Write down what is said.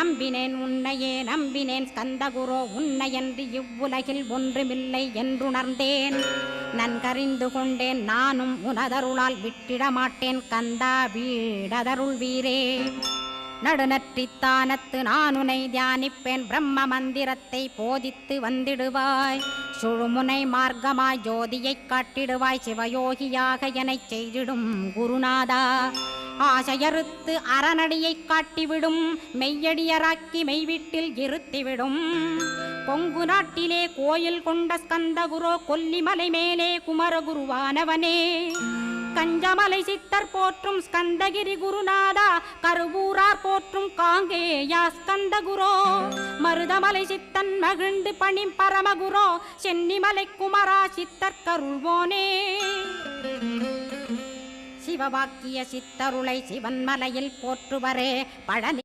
நம்பினேன் உன்னையே நம்பினேன் ஸ்கந்தகுரோ உன்னையன்றி இவ்வுலகில் ஒன்றுமில்லை என்றுணர்ந்தேன் நன்கறிந்து கொண்டேன் நானும் உனதருளால் விட்டிட மாட்டேன் கந்தா வீடதருள் வீரே நடுநற்றித்தானத்து நான் உனை தியானிப்பேன் பிரம்ம மந்திரத்தை போதித்து வந்திடுவாய் சுழுமுனை மார்க்கமாய் ஜோதியைக் காட்டிடுவாய் சிவயோகியாக எனச் செய்திடும் குருநாதா ஆசையறுத்து அறநடியைக் காட்டிவிடும் மெய்யடியராக்கி மெய்வீட்டில் இருத்திவிடும் கொங்கு நாட்டிலே கோயில் கொண்ட ஸ்கந்தகுரோ கொல்லிமலை மேலே குமரகுருவானவனே கஞ்சமலை சித்தர் போற்றும் ஸ்கந்தகிரி குருநாதா கருவூரார் போற்றும் காங்கேயா ஸ்கந்தகுரோ மருதமலை சித்தன் மகிழ்ந்து பணி பரமகுரோ சென்னிமலை குமரா சித்தர் கருள்வோனே சிவவாக்கிய சித்தருளை சிவன்மலையில் போற்றுவரே பழனி